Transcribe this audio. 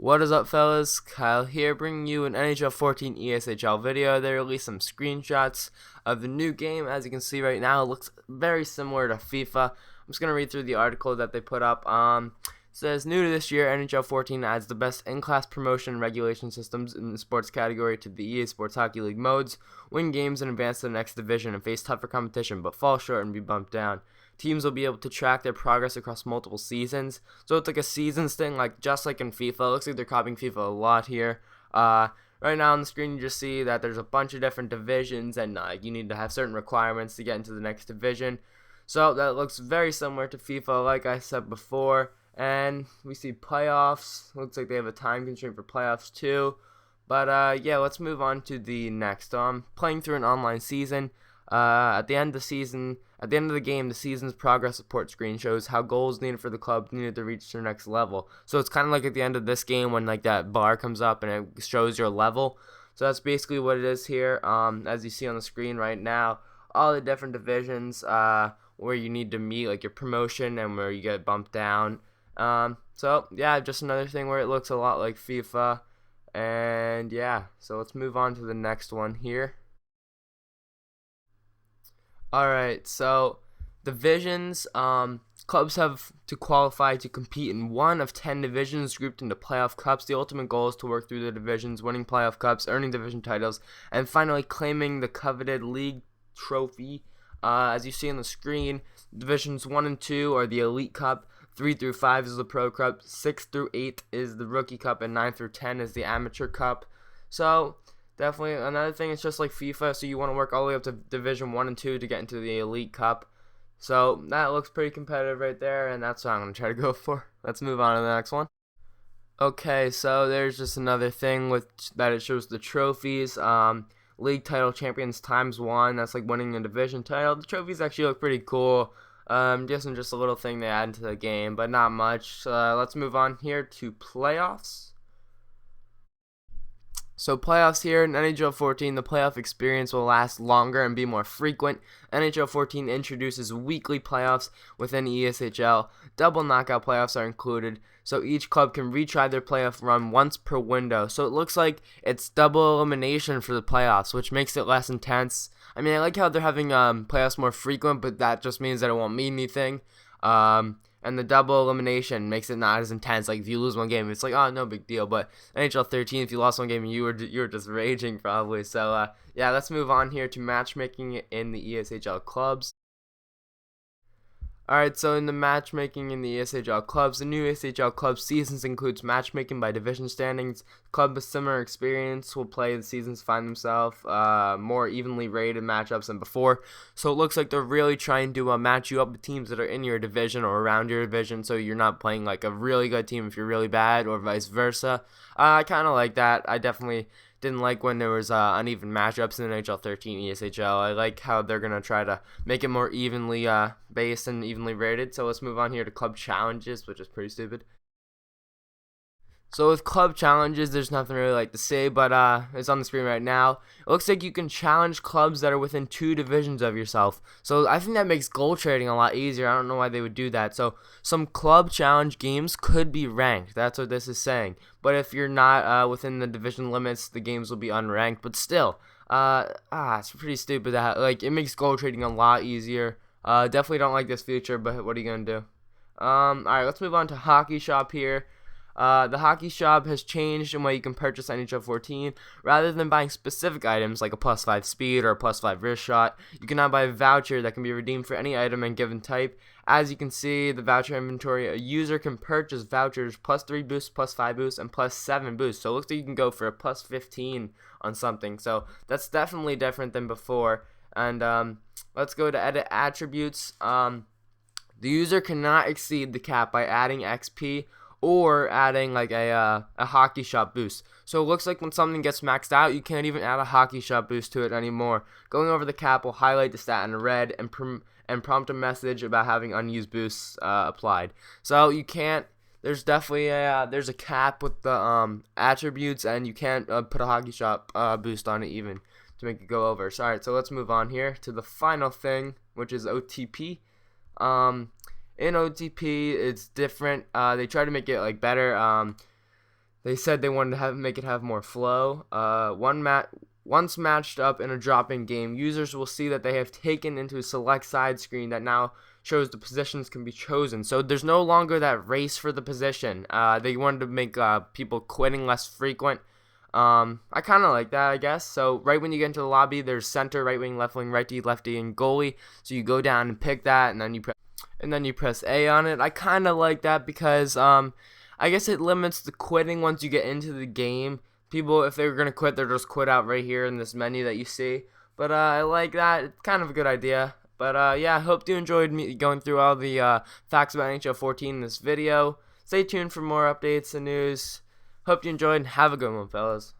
What is up, fellas? Kyle here, bringing you an NHL 14 ESHL video. They released some screenshots of the new game. As you can see right now, it looks very similar to FIFA. I'm just going to read through the article that they put up. It says, new to this year, NHL 14 adds the best in-class promotion and regulation systems in the sports category to the EA Sports Hockey League modes, win games and advance to the next division and face tougher competition, but fall short and be bumped down. Teams will be able to track their progress across multiple seasons. So it's like a seasons thing, just like in FIFA. It looks like they're copying FIFA a lot here. Right now on the screen, you just see that there's a bunch of different divisions, and you need to have certain requirements to get into the next division. So that looks very similar to FIFA, like I said before. And we see playoffs. Looks like they have a time constraint for playoffs too. But yeah, let's move on to the next. Playing through an online season. At the end of the game, the season's progress report screen shows how goals needed for the club needed to reach their next level. So it's kind of like at the end of this game when that bar comes up and it shows your level. So that's basically what it is here. As you see on the screen right now, all the different divisions where you need to meet, like your promotion and where you get bumped down. So yeah, just another thing where it looks a lot like FIFA. And yeah, so let's move on to the next one here. Alright, so divisions, clubs have to qualify to compete in one of 10 divisions grouped into playoff cups. The ultimate goal is to work through the divisions, winning playoff cups, earning division titles, and finally claiming the coveted league trophy. As you see on the screen, divisions 1 and 2 are the Elite Cup, 3 through 5 is the Pro Cup, 6 through 8 is the Rookie Cup, and 9 through 10 is the Amateur Cup. So definitely another thing, it's just like FIFA, so you want to work all the way up to Division 1 and 2 to get into the Elite Cup. So that looks pretty competitive right there, and that's what I'm going to try to go for. Let's move on to the next one. Okay, so there's just another thing with that it shows the trophies. League title champions ×1, that's like winning a division title. The trophies actually look pretty cool. Just a little thing they add into the game, but not much. Let's move on here to playoffs. So playoffs here in NHL 14, the playoff experience will last longer and be more frequent. NHL 14 introduces weekly playoffs within ESHL. Double knockout playoffs are included, so each club can retry their playoff run once per window. So it looks like it's double elimination for the playoffs, which makes it less intense. I mean, I like how they're having playoffs more frequent, but that just means that it won't mean anything. And the double elimination makes it not as intense. Like if you lose one game, it's like, oh, no big deal. But NHL 13, if you lost one game, you were just raging probably. So yeah, let's move on here to matchmaking in the ESHL clubs. Alright, so in the matchmaking in the ESHL clubs, the new ESHL club seasons includes matchmaking by division standings. Club with similar experience will play the seasons to find themselves more evenly rated matchups than before. So it looks like they're really trying to match you up with teams that are in your division or around your division, so you're not playing like a really good team if you're really bad, or vice versa. I kind of like that. I definitely didn't like when there was uneven matchups in NHL 13 ESHL. I like how they're going to try to make it more evenly based and evenly rated. So let's move on here to club challenges, which is pretty stupid. So with club challenges, there's nothing really to say, but it's on the screen right now. It looks like you can challenge clubs that are within 2 divisions of yourself. So I think that makes goal trading a lot easier. I don't know why they would do that. So some club challenge games could be ranked. That's what this is saying. But if you're not within the division limits, the games will be unranked. But still, it's pretty stupid. That it makes goal trading a lot easier. Definitely don't like this feature, but what are you gonna do? All right, let's move on to Hockey Shop here. The Hockey Shop has changed in way you can purchase NHL 14. Rather than buying specific items like a +5 speed or a +5 wrist shot, you can now buy a voucher that can be redeemed for any item and given type. As you can see, the voucher inventory, a user can purchase vouchers +3 boosts, +5 boosts, and +7 boosts. So it looks like you can go for a +15 on something. So that's definitely different than before. And let's go to edit attributes. The user cannot exceed the cap by adding XP or adding a Hockey Shop boost. So it looks like when something gets maxed out, you can't even add a Hockey Shop boost to it anymore. Going over the cap will highlight the stat in red and prompt a message about having unused boosts applied. So you can't. There's definitely there's a cap with the attributes, and you can't put a Hockey Shop boost on it even to make it go over. So, alright, so let's move on here to the final thing, which is OTP. In OTP, it's different. They try to make it better. They said they wanted to make it have more flow. Once matched up in a drop-in game, users will see that they have taken into a select side screen that now shows the positions can be chosen. So there's no longer that race for the position. They wanted to make people quitting less frequent. I kind of like that, I guess. So right when you get into the lobby, there's center, right wing, lefty, lefty, and goalie. So you go down and pick that, and then you press A on it. I kind of like that because I guess it limits the quitting once you get into the game. People, if they're gonna quit, they'll just quit out right here in this menu that you see. But I like that. It's kind of a good idea. But yeah, I hope you enjoyed me going through all the facts about NHL 14 in this video. Stay tuned for more updates and news. Hope you enjoyed, and have a good one, fellas.